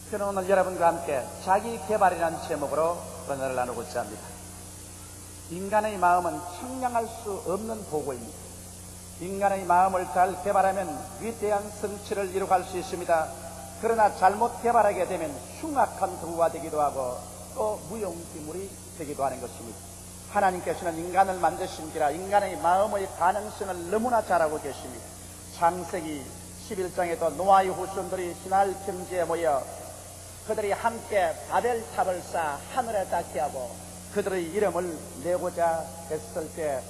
저는 오늘 여러분과 함께 자기 개발이라는 제목으로 언어를 나누고자 합니다. 인간의 마음은 측량할 수 없는 보고입니다. 인간의 마음을 잘 개발하면 위대한 성취를 이루어갈 수 있습니다. 그러나 잘못 개발하게 되면 흉악한 도구가 되기도 하고 또 무용지물이 되기도 하는 것입니다. 하나님께서는 인간을 만드신지라 인간의 마음의 가능성을 너무나 잘 알고 계십니다. 창세기 11장에도 노아의 후손들이 신할 경지에 모여 그들이 함께 바벨탑을 쌓아 하늘에 닿게 하고 그들의 이름을 내고자 했을 때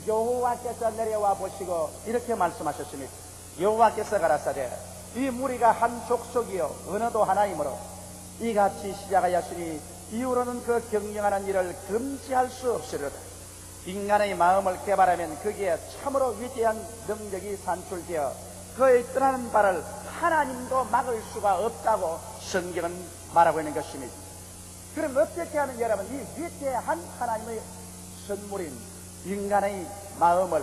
여호와께서 내려와 보시고 이렇게 말씀하셨습니다. 여호와께서 가라사대 이 무리가 한 족속이요 언어도 하나이므로 이같이 시작하였으니 이후로는 그 경영하는 일을 금지할 수 없으리로다. 인간의 마음을 개발하면 거기에 참으로 위대한 능력이 산출되어 그의 떠나는 바를 하나님도 막을 수가 없다고 성경은 말하고 있는 것입니다. 그럼 어떻게 하면 여러분 이 위대한 하나님의 선물인 인간의 마음을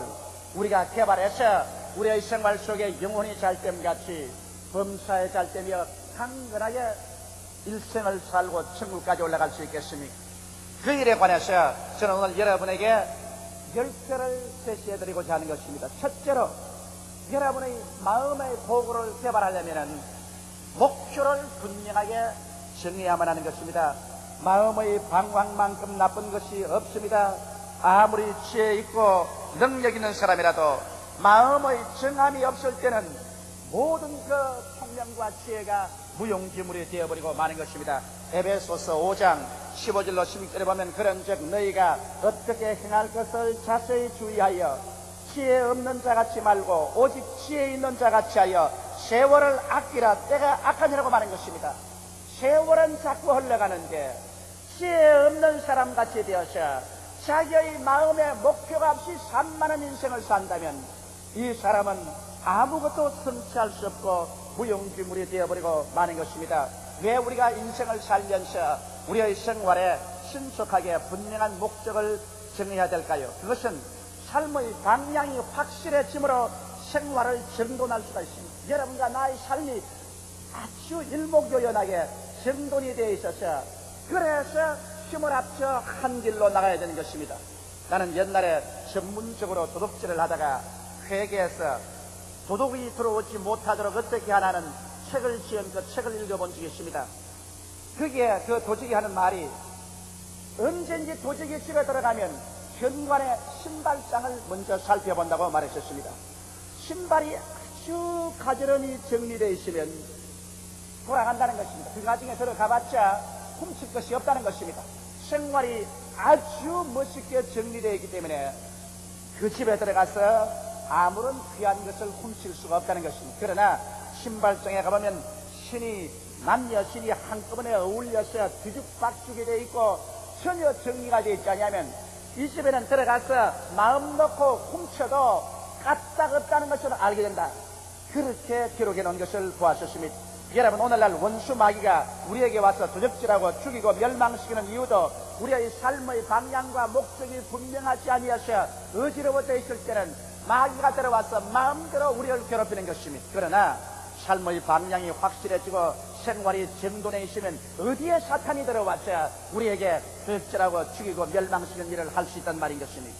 우리가 개발해서 우리의 생활 속에 영혼이 잘됨같이 범사에 잘되며 강건하게 일생을 살고 천국까지 올라갈 수 있겠습니까? 그 일에 관해서 저는 오늘 여러분에게 10개를 제시해드리고자 하는 것입니다. 첫째로 여러분의 마음의 보고를 개발하려면 목표를 분명하게 정해야만 하는 것입니다. 마음의 방황만큼 나쁜 것이 없습니다. 아무리 지혜 있고 능력 있는 사람이라도 마음의 정함이 없을 때는 모든 그 총명과 지혜가 무용지물이 되어버리고 마는 것입니다. 에베소서 5장 15절로 16절에 보면 그런즉 너희가 어떻게 행할 것을 자세히 주의하여 지혜 없는 자같이 말고 오직 지혜 있는 자같이 하여 세월을 아끼라. 때가 악하니라고 말하는 것입니다. 세월은 자꾸 흘러가는데 지혜 없는 사람같이 되어서 자기의 마음의 목표가 없이 산만한 인생을 산다면 이 사람은 아무것도 성취할 수 없고 무용지물이 되어버리고 마는 것입니다. 왜 우리가 인생을 살면서 우리의 생활에 신속하게 분명한 목적을 정해야 될까요? 그것은 삶의 방향이 확실해짐으로 생활을 정돈할 수가 있습니다. 여러분과 나의 삶이 아주 일목요연하게 정돈이 되어 있어서 그래서 힘을 합쳐 한 길로 나가야 되는 것입니다. 나는 옛날에 전문적으로 도둑질을 하다가 회계에서 도둑이 들어오지 못하도록 어떻게 하나는 책을 지은 그 책을 읽어본 적이 있습니다. 거기에 그 도둑이 하는 말이 언제든지 도둑이 집에 들어가면 현관의 신발장을 먼저 살펴본다고 말했었습니다. 신발이 아주 가지런히 정리되어 있으면 돌아간다는 것입니다. 그 가정에 들어가봤자 훔칠 것이 없다는 것입니다. 생활이 아주 멋있게 정리되어 있기 때문에 그 집에 들어가서 아무런 귀한 것을 훔칠 수가 없다는 것입니다. 그러나 신발장에 가보면 남녀 신이 한꺼번에 어울려서 뒤죽박죽이 되어 있고 전혀 정리가 되어 있지 않냐면 이 집에는 들어가서 마음 놓고 훔쳐도 까딱없다는 것을 알게 된다. 그렇게 기록해 놓은 것을 보았었습니다. 여러분, 오늘날 원수 마귀가 우리에게 와서 도적질하고 죽이고 멸망시키는 이유도 우리의 삶의 방향과 목적이 분명하지 아니하여 어지러워져 있을 때는 마귀가 들어와서 마음대로 우리를 괴롭히는 것입니다. 그러나 삶의 방향이 확실해지고 생활이 정돈해 있으면 어디에 사탄이 들어와서 우리에게 도적질하고 죽이고 멸망시키는 일을 할 수 있단 말인 것입니다.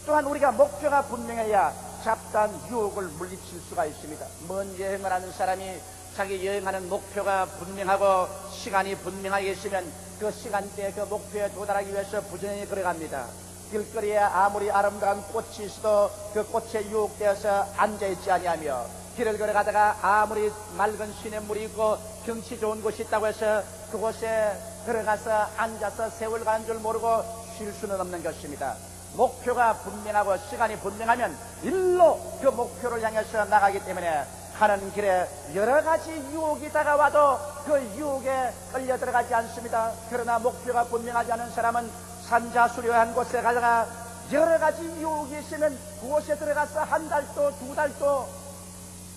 또한 우리가 목표가 분명해야 잡다한 유혹을 물리칠 수가 있습니다. 먼 여행을 하는 사람이 자기 여행하는 목표가 분명하고 시간이 분명하게 있으면 그 시간대에 그 목표에 도달하기 위해서 부지런히 걸어갑니다. 길거리에 아무리 아름다운 꽃이 있어도 그 꽃에 유혹되어서 앉아있지 아니하며 길을 걸어가다가 아무리 맑은 시냇물이 있고 경치 좋은 곳이 있다고 해서 그곳에 들어가서 앉아서 세월 가는 줄 모르고 쉴 수는 없는 것입니다. 목표가 분명하고 시간이 분명하면 일로 그 목표를 향해서 나가기 때문에 가는 길에 여러 가지 유혹이 다가와도 그 유혹에 끌려 들어가지 않습니다. 그러나 목표가 분명하지 않은 사람은 산자수려한 곳에 가다가 여러 가지 유혹이 있으면 그곳에 들어가서 한 달도 두 달도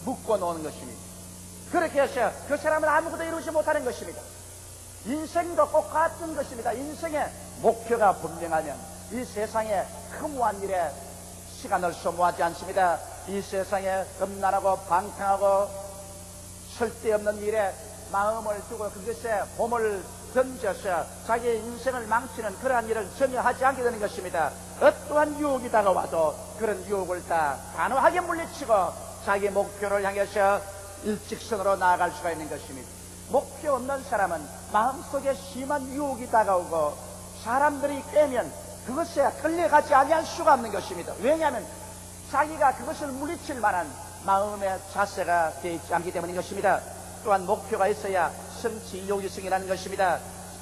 묵고 노는 것입니다. 그렇게 해서 그 사람은 아무것도 이루지 못하는 것입니다. 인생도 똑같은 것입니다. 인생의 목표가 분명하면 이 세상에 허무한 일에 시간을 소모하지 않습니다. 이 세상에 음란하고 방탕하고 쓸데없는 일에 마음을 두고 그것에 몸을 던져서 자기의 인생을 망치는 그러한 일을 전혀 하지 않게 되는 것입니다. 어떠한 유혹이 다가와도 그런 유혹을 다 단호하게 물리치고 자기 목표를 향해서 일직선으로 나아갈 수가 있는 것입니다. 목표 없는 사람은 마음속에 심한 유혹이 다가오고 사람들이 깨면 그것에 끌려가지 아니할 수가 없는 것입니다. 왜냐하면 자기가 그것을 물리칠 만한 마음의 자세가 되어 있지 않기 때문인 것입니다. 또한 목표가 있어야 성취 요기성이라는 것입니다.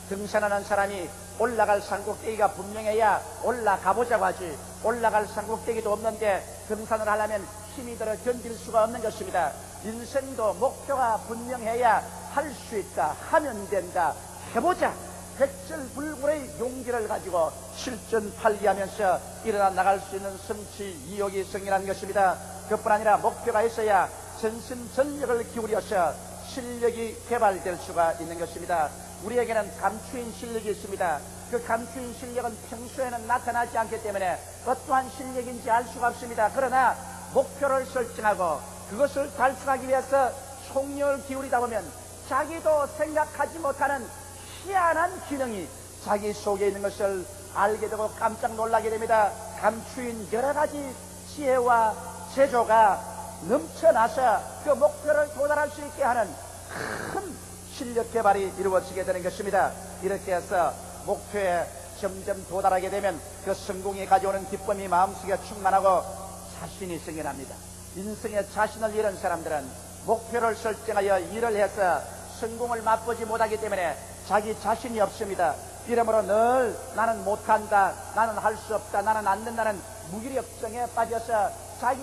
등산하는 사람이 올라갈 산꼭대기가 분명해야 올라가보자고 하지, 올라갈 산꼭대기도 없는데 등산을 하려면 힘이 들어 견딜 수가 없는 것입니다. 인생도 목표가 분명해야 할 수 있다, 하면 된다, 해보자, 백절불굴의 용기를 가지고 실전팔리하면서 일어나 나갈 수 있는 성취 요기성이라는 것입니다. 그뿐 아니라 목표가 있어야 전심전력을 기울여서 실력이 개발될 수가 있는 것입니다. 우리에게는 감추인 실력이 있습니다. 그 감추인 실력은 평소에는 나타나지 않기 때문에 어떠한 실력인지 알 수가 없습니다. 그러나 목표를 설정하고 그것을 달성하기 위해서 총력을 기울이다 보면 자기도 생각하지 못하는 희한한 기능이 자기 속에 있는 것을 알게 되고 깜짝 놀라게 됩니다. 감추인 여러 가지 지혜와 재조가 넘쳐나서 그 목표를 도달할 수 있게 하는 큰 실력 개발이 이루어지게 되는 것입니다. 이렇게 해서 목표에 점점 도달하게 되면 그 성공이 가져오는 기쁨이 마음속에 충만하고 자신이 생겨납니다. 인생에 자신을 잃은 사람들은 목표를 설정하여 일을 해서 성공을 맛보지 못하기 때문에 자기 자신이 없습니다. 이러므로 늘 나는 못한다, 나는 할 수 없다, 나는 안 된다는 무기력증에 빠져서 자기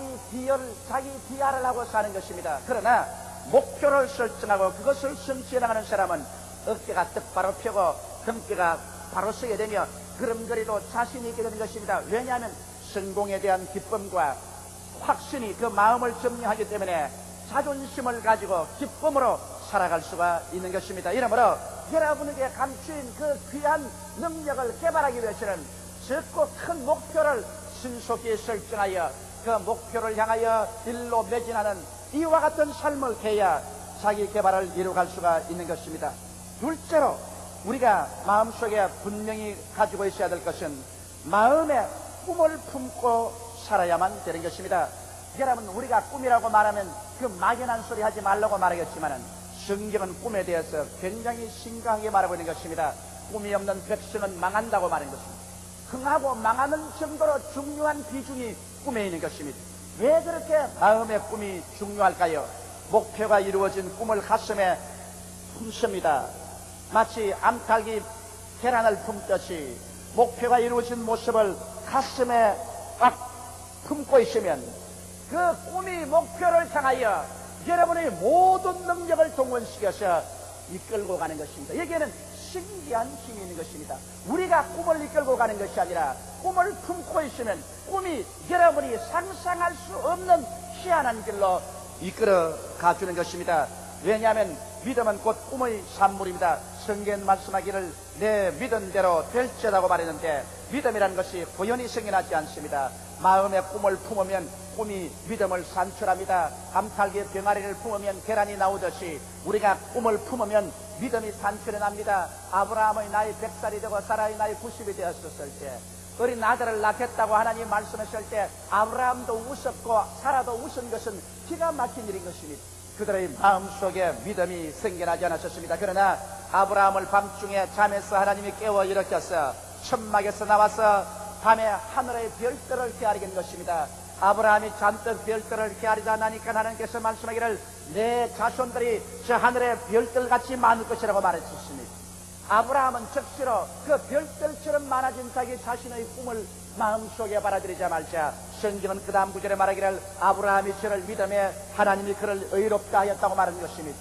비하를 하고 사는 것입니다. 그러나 목표를 설정하고 그것을 성취해 나가는 사람은 어깨가 똑바로 펴고 등뼈가 바로 서게 되며 걸음걸이도 자신이 있게 되는 것입니다. 왜냐하면 성공에 대한 기쁨과 확신이 그 마음을 점령하기 때문에 자존심을 가지고 기쁨으로 살아갈 수가 있는 것입니다. 이러므로 여러분에게 감추인 그 귀한 능력을 개발하기 위해서는 적고 큰 목표를 신속히 설정하여 그 목표를 향하여 일로 매진하는 이와 같은 삶을 해야 자기 개발을 이루어갈 수가 있는 것입니다. 둘째로 우리가 마음속에 분명히 가지고 있어야 될 것은 마음의 꿈을 품고 살아야만 되는 것입니다. 여러분, 우리가 꿈이라고 말하면 그 막연한 소리 하지 말라고 말하겠지만 성경은 꿈에 대해서 굉장히 심각하게 말하고 있는 것입니다. 꿈이 없는 백성은 망한다고 말하는 것입니다. 흥하고 망하는 정도로 중요한 비중이 꿈에 있는 것입니다. 왜 그렇게 마음의 꿈이 중요할까요? 목표가 이루어진 꿈을 가슴에 품습니다. 마치 암탉이 계란을 품듯이 목표가 이루어진 모습을 가슴에 꽉 품고 있으면 그 꿈이 목표를 향하여 여러분의 모든 능력을 동원시켜서 이끌고 가는 것입니다. 여기에는 신기한 힘이 있는 것입니다. 우리가 꿈을 이끌고 가는 것이 아니라 꿈을 품고 있으면 꿈이 여러분이 상상할 수 없는 희한한 길로 이끌어 가주는 것입니다. 왜냐하면 믿음은 곧 꿈의 산물입니다. 성경 말씀하기를 내 믿음대로 될지라고 말했는데 믿음이라는 것이 고연히 생겨나지 않습니다. 마음의 꿈을 품으면 꿈이 믿음을 산출합니다. 암탉의 병아리를 품으면 계란이 나오듯이 우리가 꿈을 품으면 믿음이 산출해 납니다. 아브라함의 나이 100살이 되고 사라의 나이 90이 되었을 때 어린 아들을 낳겠다고 하나님 말씀하실 때 아브라함도 웃었고 사라도 웃은 것은 기가 막힌 일인 것입니다. 그들의 마음속에 믿음이 생겨나지 않았었습니다. 그러나 아브라함을 밤중에 잠에서 하나님이 깨워 일으켜서 천막에서 나와서 밤에 하늘의 별들을 헤아리게 것입니다. 아브라함이 잔뜩 별들을 헤아리다 나니까 하나님께서 말씀하기를 내 자손들이 저 하늘의 별들같이 많을 것이라고 말했습니다. 아브라함은 즉시로 그 별들처럼 많아진 자기 자신의 꿈을 마음속에 받아들이자마자 성경은 그 다음 구절에 말하기를 아브라함이 저를 믿음에 하나님이 그를 의롭다 하였다고 말하는 것입니다.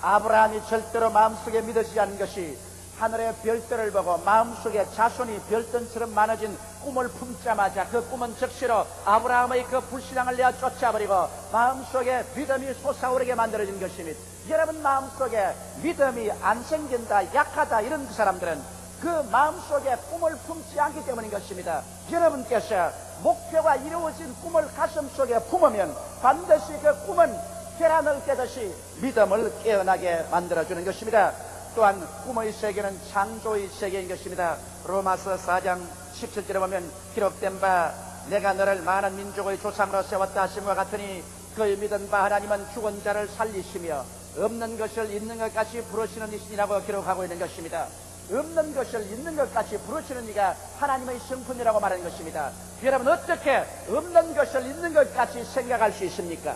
아브라함이 절대로 마음속에 믿어지지 않는 것이 하늘의 별들을 보고 마음속에 자손이 별들처럼 많아진 꿈을 품자마자 그 꿈은 즉시로 아브라함의 그 불신앙을 내어 쫓아버리고 마음속에 믿음이 솟아오르게 만들어진 것입니다. 여러분 마음속에 믿음이 안 생긴다, 약하다 이런 사람들은 그 마음속에 꿈을 품지 않기 때문인 것입니다. 여러분께서 목표가 이루어진 꿈을 가슴속에 품으면 반드시 그 꿈은 계란을 깨듯이 믿음을 깨어나게 만들어주는 것입니다. 또한 꿈의 세계는 창조의 세계인 것입니다. 로마서 4장 17절에 보면 기록된 바 내가 너를 많은 민족의 조상으로 세웠다 하심과 같으니 그의 믿은 바 하나님은 죽은 자를 살리시며 없는 것을 있는 것 같이 부르시는 이시라고 기록하고 있는 것입니다. 없는 것을 있는 것 같이 부르시는 이가 하나님의 성품이라고 말하는 것입니다. 여러분, 어떻게 없는 것을 있는 것 같이 생각할 수 있습니까?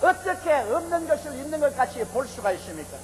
어떻게 없는 것을 있는 것 같이 볼 수가 있습니까?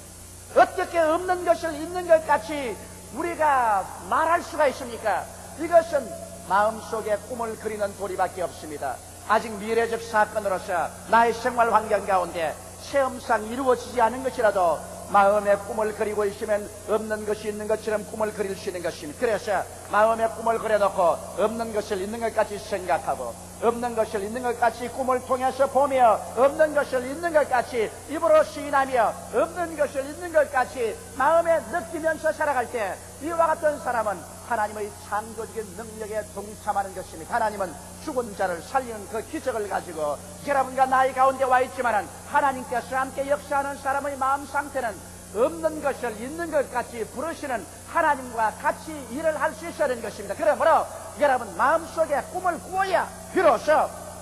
어떻게 없는 것을 있는 것 같이 우리가 말할 수가 있습니까? 이것은 마음속에 꿈을 그리는 도리밖에 없습니다. 아직 미래적 사건으로서 나의 생활 환경 가운데 체험상 이루어지지 않은 것이라도 마음의 꿈을 그리고 있으면 없는 것이 있는 것처럼 꿈을 그릴 수 있는 것입니다. 그래서 마음의 꿈을 그려놓고 없는 것을 있는 것 같이 생각하고 없는 것을 있는 것 같이 꿈을 통해서 보며 없는 것을 있는 것 같이 입으로 시인하며 없는 것을 있는 것 같이 마음에 느끼면서 살아갈 때 이와 같은 사람은 하나님의 창조적인 능력에 동참하는 것입니다. 하나님은 죽은 자를 살리는 그 기적을 가지고 여러분과 나의 가운데 와 있지만은 하나님께서 함께 역사하는 사람의 마음 상태는 없는 것을 있는 것 같이 부르시는 하나님과 같이 일을 할 수 있어야 하는 것입니다. 그러므로 여러분 마음속에 꿈을 꾸어야 비로소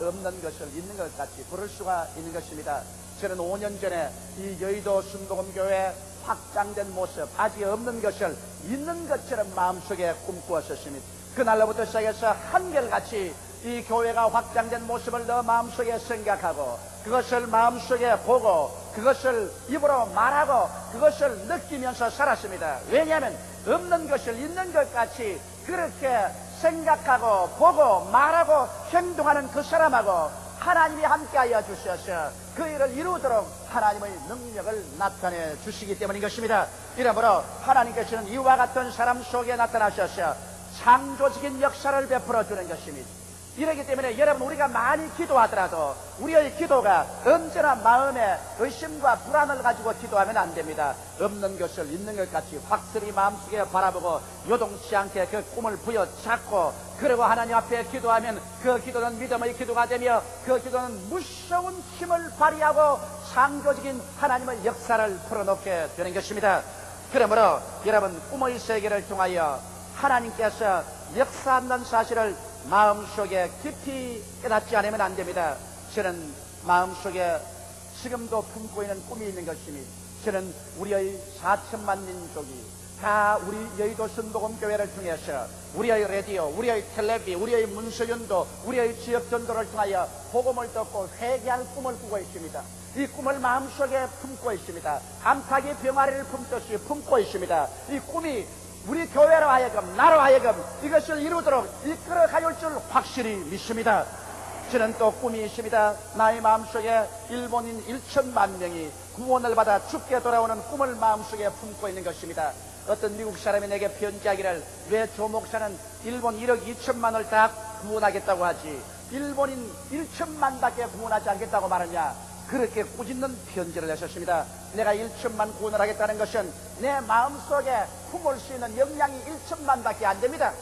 없는 것을 있는 것 같이 부를 수가 있는 것입니다. 저는 5년 전에 이 여의도 순복음교회 확장된 모습, 아직 없는 것을 있는 것처럼 마음속에 꿈꾸었었습니다. 그날로부터 시작해서 한결같이 이 교회가 확장된 모습을 너 마음속에 생각하고 그것을 마음속에 보고 그것을 입으로 말하고 그것을 느끼면서 살았습니다. 왜냐하면 없는 것을 있는 것 같이 그렇게 생각하고 보고 말하고 행동하는 그 사람하고 하나님이 함께하여 주셔서 그 일을 이루도록 하나님의 능력을 나타내 주시기 때문인 것입니다. 이러므로 하나님께서는 이와 같은 사람 속에 나타나셔서 창조적인 역사를 베풀어 주는 것입니다. 이러기 때문에 여러분 우리가 많이 기도하더라도 우리의 기도가 언제나 마음에 의심과 불안을 가지고 기도하면 안 됩니다. 없는 것을 있는 것 같이 확실히 마음속에 바라보고 요동치 않게 그 꿈을 부여잡고 그리고 하나님 앞에 기도하면 그 기도는 믿음의 기도가 되며 그 기도는 무서운 힘을 발휘하고 창조적인 하나님의 역사를 풀어놓게 되는 것입니다. 그러므로 여러분 꿈의 세계를 통하여 하나님께서 역사한다는 사실을 마음속에 깊이 깨닫지 않으면 안 됩니다. 저는 마음속에 지금도 품고 있는 꿈이 있는 것입니다. 저는 우리의 4천만 민족이 다 우리 여의도 순복음교회를 통해서 우리의 라디오, 우리의 텔레비, 우리의 문서연도, 우리의 지역전도를 통하여 복음을 듣고 회개할 꿈을 꾸고 있습니다. 이 꿈을 마음속에 품고 있습니다. 암탉이 병아리를 품듯이 품고 있습니다. 이 꿈이 우리 교회로 하여금 나로 하여금 이것을 이루도록 이끌어 가줄 줄 확실히 믿습니다. 저는 또 꿈이 있습니다. 나의 마음속에 일본인 1천만 명이 구원을 받아 죽게 돌아오는 꿈을 마음속에 품고 있는 것입니다. 어떤 미국 사람이 내게 편지하기를 왜 조 목사는 일본 1억 2천만을 다 구원하겠다고 하지 일본인 1천만밖에 구원하지 않겠다고 말하냐, 그렇게 꾸짖는 편지를 내셨습니다. 내가 1천만 구원을 하겠다는 것은 내 마음속에 품을 수 있는 역량이 1천만밖에 안 됩니다.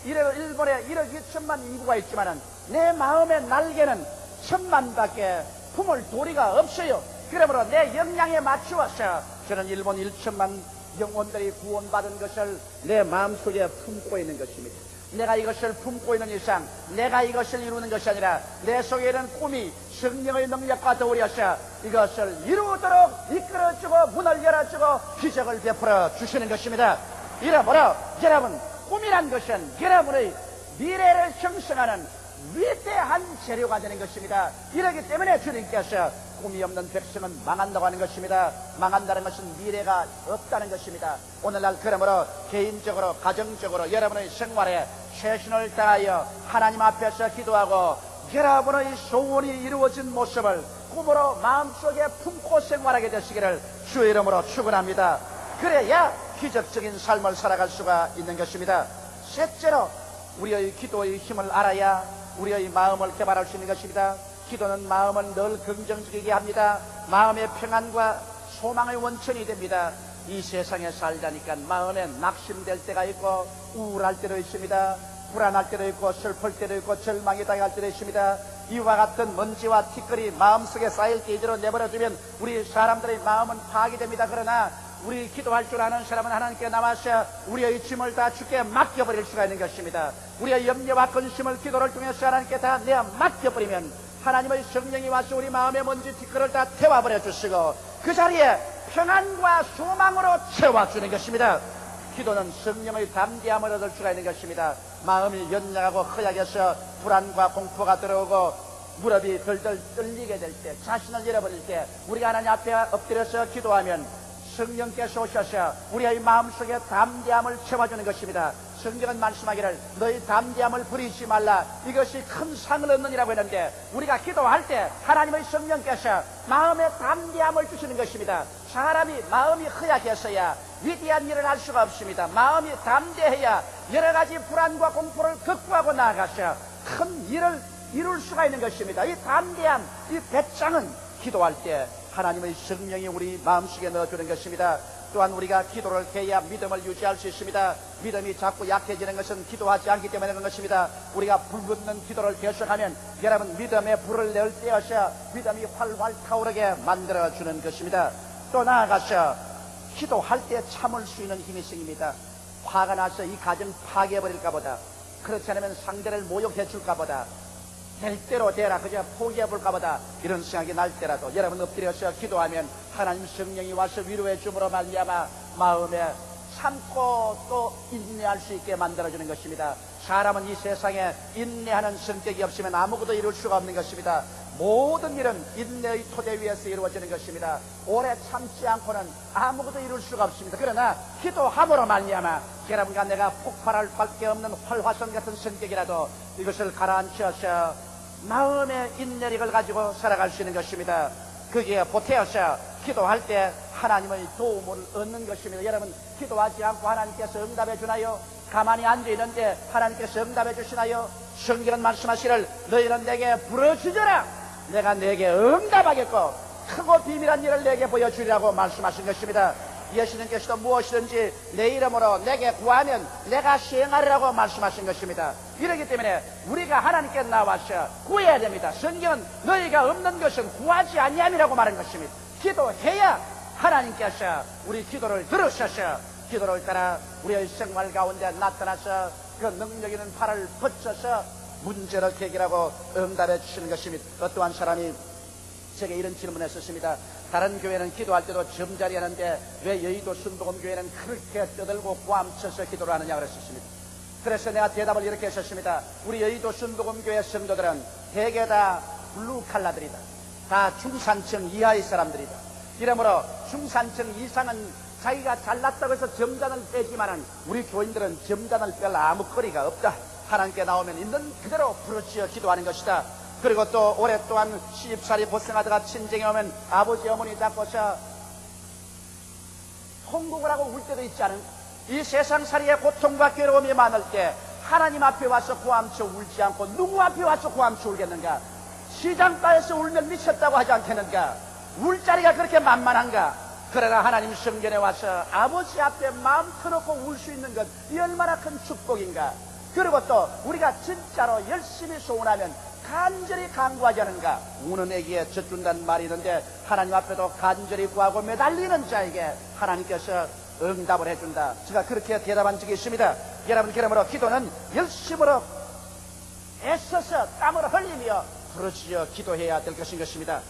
일본에 1억 2천만 인구가 있지만 내 마음의 날개는 1천만밖에 품을 도리가 없어요. 그러므로 내 역량에 맞추어서 저는 일본 1천만 영혼들이 구원받은 것을 내 마음속에 품고 있는 것입니다. 내가 이것을 품고 있는 이상 내가 이것을 이루는 것이 아니라 내 속에 있는 꿈이 성령의 능력과 더불어서 이것을 이루도록 이끌어주고 문을 열어주고 기적을 베풀어 주시는 것입니다. 이러므로 여러분 꿈이란 것은 여러분의 미래를 형성하는 위대한 재료가 되는 것입니다. 이러기 때문에 주님께서 꿈이 없는 백성은 망한다고 하는 것입니다. 망한다는 것은 미래가 없다는 것입니다. 오늘날 그러므로 개인적으로 가정적으로 여러분의 생활에 최선을 다하여 하나님 앞에서 기도하고 여러분의 소원이 이루어진 모습을 꿈으로 마음속에 품고 생활하게 되시기를 주의 이름으로 축원합니다. 그래야 기적적인 삶을 살아갈 수가 있는 것입니다. 셋째로 우리의 기도의 힘을 알아야 우리의 마음을 개발할 수 있는 것입니다. 기도는 마음을 늘 긍정적이게 합니다. 마음의 평안과 소망의 원천이 됩니다. 이 세상에 살자니까 마음에 낙심될 때가 있고 우울할 때도 있습니다. 불안할 때도 있고 슬플 때도 있고 절망이 당할 때도 있습니다. 이와 같은 먼지와 티끌이 마음속에 쌓일 때 이대로 내버려두면 우리 사람들의 마음은 파괴됩니다. 그러나 우리 기도할 줄 아는 사람은 하나님께 나와서 우리의 짐을 다 주께 맡겨버릴 수가 있는 것입니다. 우리의 염려와 근심을 기도를 통해서 하나님께 다 내어 맡겨버리면 하나님의 성령이 와서 우리 마음의 먼지 티끌을 다 태워버려 주시고 그 자리에 평안과 소망으로 채워주는 것입니다. 기도는 성령의 담대함을 얻을 수가 있는 것입니다. 마음이 연약하고 허약해서 불안과 공포가 들어오고 무릎이 덜덜 떨리게 될 때, 자신을 잃어버릴 때 우리가 하나님 앞에 엎드려서 기도하면 성령께서 오셔서 우리의 마음속에 담대함을 채워주는 것입니다. 성경은 말씀하기를 너희 담대함을 부리지 말라, 이것이 큰 상을 얻느니라고 했는데 우리가 기도할 때 하나님의 성령께서 마음에 담대함을 주시는 것입니다. 사람이 마음이 허약해서야 위대한 일을 할 수가 없습니다. 마음이 담대해야 여러 가지 불안과 공포를 극복하고 나아가서 큰 일을 이룰 수가 있는 것입니다. 이 담대함, 이 배짱은 기도할 때 하나님의 성령이 우리 마음속에 넣어주는 것입니다. 또한 우리가 기도를 해야 믿음을 유지할 수 있습니다. 믿음이 자꾸 약해지는 것은 기도하지 않기 때문에 그런 것입니다. 우리가 불붙는 기도를 계속하면 여러분 믿음의 불을 낼 때여서 믿음이 활활 타오르게 만들어주는 것입니다. 또 나아가서 기도할 때 참을 수 있는 힘이 생깁니다. 화가 나서 이 가정 파괴해버릴까 보다, 그렇지 않으면 상대를 모욕해 줄까 보다, 될 대로 되라 그저 포기해볼까 보다 이런 생각이 날 때라도 여러분 엎드려서 기도하면 하나님 성령이 와서 위로해 줌으로 말미암아 마음에 참고 또 인내할 수 있게 만들어주는 것입니다. 사람은 이 세상에 인내하는 성격이 없으면 아무것도 이룰 수가 없는 것입니다. 모든 일은 인내의 토대 위에서 이루어지는 것입니다. 오래 참지 않고는 아무것도 이룰 수가 없습니다. 그러나 기도함으로 말미암아 여러분과 내가 폭발할 밖에 없는 활화선 같은 성격이라도 이것을 가라앉혀서 마음의 인내력을 가지고 살아갈 수 있는 것입니다. 거기에 보태어서 기도할 때 하나님의 도움을 얻는 것입니다. 여러분 기도하지 않고 하나님께서 응답해 주나요? 가만히 앉아있는데 하나님께서 응답해 주시나요? 성경은 말씀하시기를 너희는 내게 부르짖어라, 내가 내게 응답하겠고 크고 비밀한 일을 내게 보여주리라고 말씀하신 것입니다. 예수님께서도 무엇이든지 내 이름으로 내게 구하면 내가 시행하리라고 말씀하신 것입니다. 이렇기 때문에 우리가 하나님께 나와서 구해야 됩니다. 성경은 너희가 없는 것은 구하지 아니함이라고 말한 것입니다. 기도해야 하나님께서 우리 기도를 들으셔서 기도를 따라 우리의 생활 가운데 나타나서 그 능력 있는 팔을 뻗쳐서 문제를 해결하고 응답해 주시는 것입니다. 어떠한 사람이 제게 이런 질문을 했었습니다. 다른 교회는 기도할 때도 점자리 하는데 왜 여의도 순복음 교회는 그렇게 떠들고 꽉쳐서 기도를 하느냐 그랬었습니다. 그래서 내가 대답을 이렇게 했었습니다. 우리 여의도 순복음 교회 성도들은 대개 다 블루칼라들이다. 다 중산층 이하의 사람들이다. 이러므로 중산층 이상은 자기가 잘났다고 해서 점잔을 빼지만은 우리 교인들은 점잔을 뺄 아무 거리가 없다. 하나님께 나오면 있는 그대로 부르짖어 기도하는 것이다. 그리고 또 오랫동안 시집살이 고생하다가 친정에 오면 아버지 어머니 잡고서 통곡을 하고 울 때도 있지 않은, 이 세상살이의 고통과 괴로움이 많을 때 하나님 앞에 와서 고함쳐 울지 않고 누구 앞에 와서 고함쳐 울겠는가? 시장가에서 울면 미쳤다고 하지 않겠는가? 울 자리가 그렇게 만만한가? 그러나 하나님 성전에 와서 아버지 앞에 마음 터놓고 울 수 있는 것, 이 얼마나 큰 축복인가? 그리고 또 우리가 진짜로 열심히 소원하면 간절히 간구하지 않은가? 우는 애기에 젖준다는 말이 있는데 하나님 앞에도 간절히 구하고 매달리는 자에게 하나님께서 응답을 해준다. 제가 그렇게 대답한 적이 있습니다. 여러분, 그러므로 기도는 열심으로 애써서 땀을 흘리며 부르짖어 기도해야 될 것인 것입니다.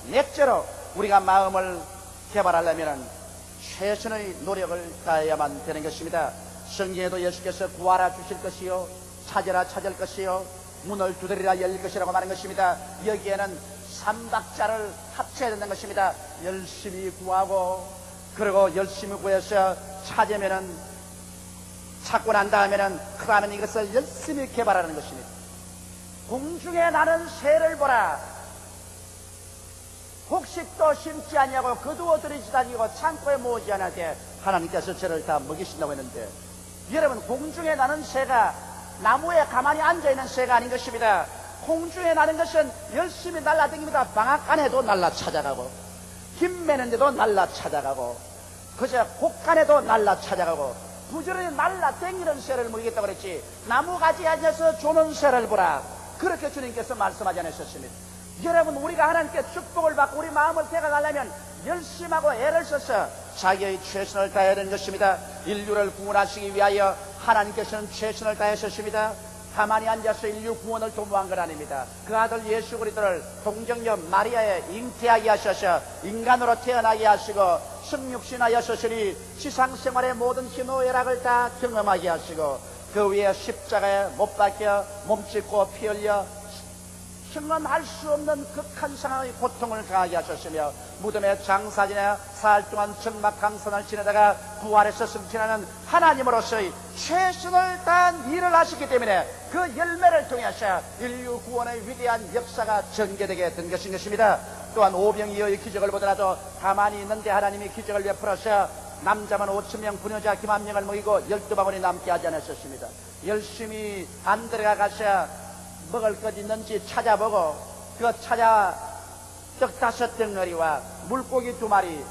넷째로 우리가 마음을 개발하려면 최선의 노력을 다해야만 되는 것입니다. 성경에도 예수께서 구하라 주실 것이요 찾으라 찾을 것이요 문을 두드리라 열릴 것이라고 말한 것입니다. 여기에는 3박자를 합쳐야 된다는 것입니다. 열심히 구하고, 그리고 열심히 구해서 찾으면은, 찾고 난 다음에는 그 다음에는 이것을 열심히 개발하는 것입니다. 공중에 나는 새를 보라. 곡식도 심지 아니하고 거두어 들이지 다니고 창고에 모으지 않게 하나님께서 저를 다 먹이신다고 했는데, 여러분, 공중에 나는 새가 나무에 가만히 앉아있는 새가 아닌 것입니다. 공중에 나는 것은 열심히 날아다닙니다. 방앗 안에도 날라 찾아가고, 김 매는데도 날라 찾아가고, 그저 곡간에도 날라 찾아가고, 부지런히 날라 댕기는 새를 먹이겠다고 그랬지, 나무가지 앉아서 조는 새를 보라. 그렇게 주님께서 말씀하지 않으셨습니다. 여러분, 우리가 하나님께 축복을 받고 우리 마음을 개각하려면 열심하고 애를 써서 자기의 최선을 다해야 되는 것입니다. 인류를 구원하시기 위하여 하나님께서는 최선을 다하셨습니다. 가만히 앉아서 인류 구원을 도모한 건 아닙니다. 그 아들 예수 그리스도를 동정녀 마리아에 잉태하게 하셔서 인간으로 태어나게 하시고 성육신하였으니 지상생활의 모든 희노애락을 다 경험하게 하시고 그 위에 십자가에 못 박혀 몸짓고 피 흘려 경험할 수 없는 극한 상황의 고통을 당하게 하셨으며 무덤에 장사지나 사흘 동안 정막 강선을 지내다가 부활해서 승천하는 하나님으로서의 최선을 다한 일을 하셨기 때문에 그 열매를 통해서 인류 구원의 위대한 역사가 전개되게 된 것입니다. 또한 오병이어의 기적을 보더라도 가만히 있는데 하나님이 기적을 베풀어서 남자만 5,000명 부녀자 김한명을 먹이고 12바구니 남게 하지 않으셨습니다. 열심히 안 들어가서 먹을 것 있는지 찾아보고 그 찾아 떡 5덩어리와 물고기 2마리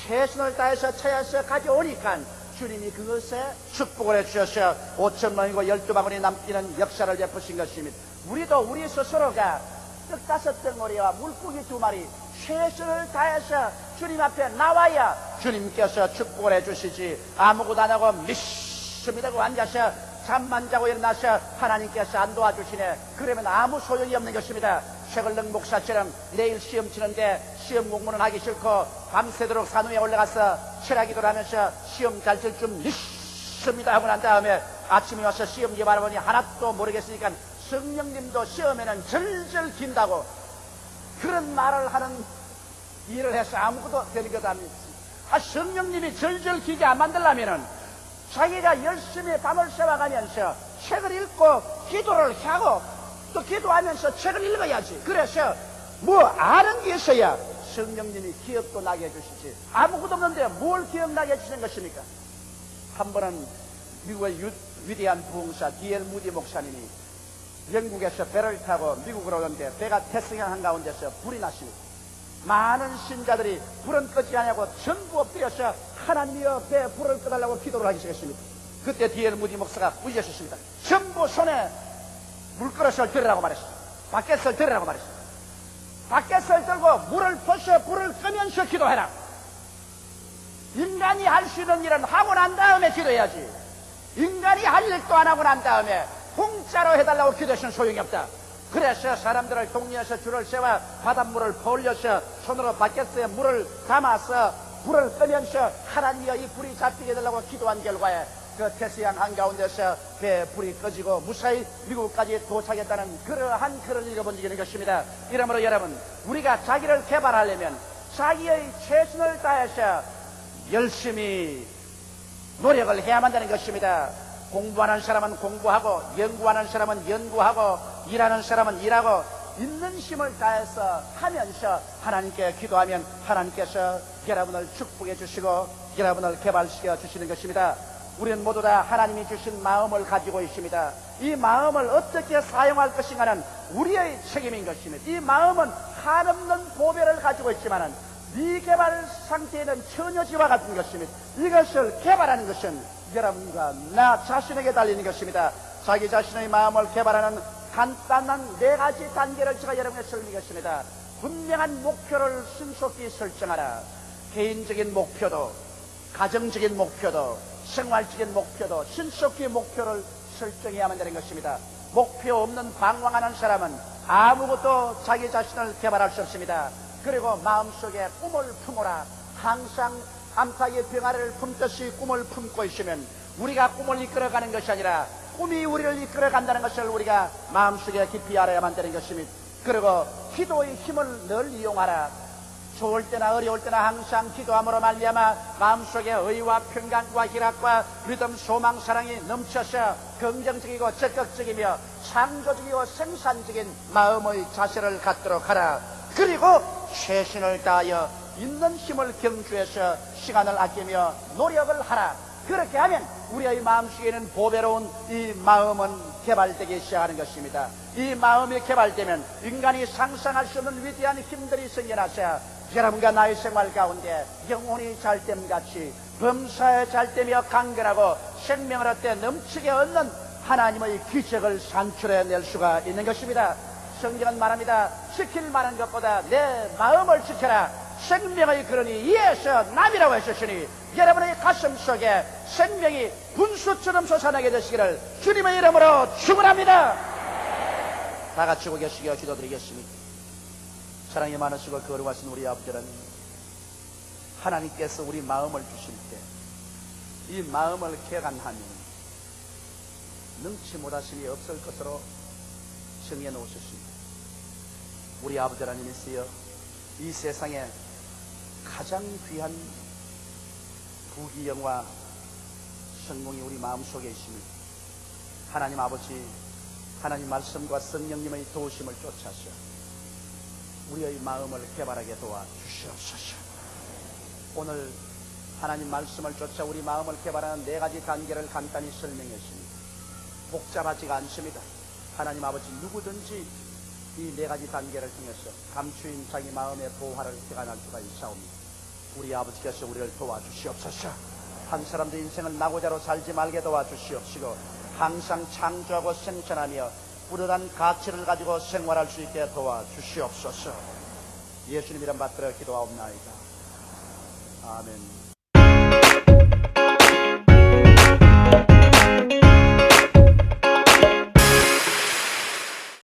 최선을 다해서 찾아서 가져오니까 주님이 그것에 축복을 해주셔서 5,000명이고 12바구니 남기는 역사를 베푸신 것입니다. 우리도 우리 스스로가 떡 5덩어리와 물고기 2마리 최선을 다해서 주님 앞에 나와야 주님께서 축복을 해주시지 아무것도 안 하고 믿습니다고 앉아서 잠만 자고 일어나서 하나님께서 안 도와주시네. 그러면 아무 소용이 없는 것입니다. 최걸렁 목사처럼 내일 시험 치는데 시험 공부는 하기 싫고 밤새도록 산 위에 올라가서 철학기도를 하면서 시험 잘 칠 줄 믿습니다 하고 난 다음에 아침에 와서 시험지 바라보니 하나도 모르겠으니까 성령님도 시험에는 절절 긴다고 그런 말을 하는 일을 해서 아무것도 되는 것도 아닙니다. 성령님이 절절 기게 안 만들려면은 자기가 열심히 밤을 새워가면서 책을 읽고 기도를 하고 또 기도하면서 책을 읽어야지. 그래서 뭐 아는 게 있어야 성령님이 기억도 나게 해주시지. 아무것도 없는데 뭘 기억나게 해주시는 것입니까? 한 번은 미국의 위대한 부흥사 D.L. 무디 목사님이 영국에서 배를 타고 미국으로 오는데 배가 태평양 한가운데서 불이 났습니다. 많은 신자들이 불은 끄지 않냐고 전부 엎드려서 하나님이여 배 불을 꺼달라고 기도를 하기 시작했습니다. 그때 D.L. 무디 목사가 부르셨습니다. 전부 손에 물그릇을 들으라고 말했어요. 바켓을 들으라고 말했어요. 바켓을 들고 물을 퍼서 불을 끄면서 기도해라. 인간이 할 수 있는 일은 하고 난 다음에 기도해야지. 인간이 할 일도 안 하고 난 다음에 공짜로 해달라고 기도하시는 소용이 없다. 그래서 사람들을 동리해서 줄을 세워 바닷물을 퍼올려서 손으로 바켓에 물을 담아서 불을 끄면서 하나님이여 이 불이 잡히게 해달라고 기도한 결과에 그 태평양 한가운데서 배 불이 꺼지고 무사히 미국까지 도착했다는 그러한 글을 읽어본 적이 있는 것입니다. 이러므로 여러분, 우리가 자기를 개발하려면 자기의 최선을 다해서 열심히 노력을 해야만 되는 것입니다. 공부하는 사람은 공부하고 연구하는 사람은 연구하고 일하는 사람은 일하고 있는 힘을 다해서 하면서 하나님께 기도하면 하나님께서 여러분을 축복해 주시고 여러분을 개발시켜 주시는 것입니다. 우리는 모두 다 하나님이 주신 마음을 가지고 있습니다. 이 마음을 어떻게 사용할 것인가는 우리의 책임인 것입니다. 이 마음은 한없는 보배를 가지고 있지만은 미개발 상태에는 처녀지와 같은 것입니다. 이것을 개발하는 것은 여러분과 나 자신에게 달리는 것입니다. 자기 자신의 마음을 개발하는 간단한 4가지 단계를 제가 여러분에게 설명했습니다. 분명한 목표를 신속히 설정하라. 개인적인 목표도, 가정적인 목표도, 생활적인 목표도 신속히 목표를 설정해야만 되는 것입니다. 목표 없는 방황하는 사람은 아무것도 자기 자신을 개발할 수 없습니다. 그리고 마음속에 꿈을 품어라. 항상 암탉의 병아리를 품듯이 꿈을 품고 있으면 우리가 꿈을 이끌어가는 것이 아니라 꿈이 우리를 이끌어간다는 것을 우리가 마음속에 깊이 알아야만 되는 것입니다. 그리고 기도의 힘을 늘 이용하라. 좋을 때나 어려울 때나 항상 기도함으로 말미암아 마음속에 의와 평강과 희락과 믿음, 소망, 사랑이 넘쳐서 긍정적이고 적극적이며 창조적이고 생산적인 마음의 자세를 갖도록 하라. 그리고 최선을 다하여 있는 힘을 경주해서 시간을 아끼며 노력을 하라. 그렇게 하면 우리의 마음속에는 보배로운 이 마음은 개발되기 시작하는 것입니다. 이 마음이 개발되면 인간이 상상할 수 없는 위대한 힘들이 생겨나서 여러분과 나의 생활 가운데 영혼이 잘됨같이 범사에 잘되며 강건하고 생명을 얻되 넘치게 얻는 하나님의 기적을 산출해낼 수가 있는 것입니다. 성경은 말합니다. 지킬 만한 것보다 내 마음을 지켜라. 생명의 근원이 이에서 남이라고 하셨으니 여러분의 가슴 속에 생명이 분수처럼 솟아나게 되시기를 주님의 이름으로 축원합니다. 다 같이 고 계시게 기도드리겠습니다. 사랑이 많으시고 거룩하신 우리 아버지 하나님, 하나님께서 우리 마음을 주실 때 이 마음을 개간하면 능치 못하심이 없을 것으로 정해 놓으셨습니다. 우리 아버지 하나님이시여, 이 세상에 가장 귀한 부귀영화 성공이 우리 마음속에 있습니다. 하나님 아버지, 하나님 말씀과 성령님의 도우심을 쫓아서 우리의 마음을 개발하게 도와주시옵소서. 오늘 하나님 말씀을 쫓아 우리 마음을 개발하는 4가지 단계를 간단히 설명했습니다. 복잡하지가 않습니다. 하나님 아버지, 누구든지 이 4가지 단계를 통해서 감추인 자기 마음의 보화를 개간할 수가 있사옵니다. 우리 아버지께서 우리를 도와주시옵소서. 한 사람도 인생을 나고자로 살지 말게 도와주시옵시고, 항상 창조하고 생존하며 뿌듯한 가치를 가지고 생활할 수 있게 도와주시옵소서. 예수님 이름 받들어 기도하옵나이다. 아멘.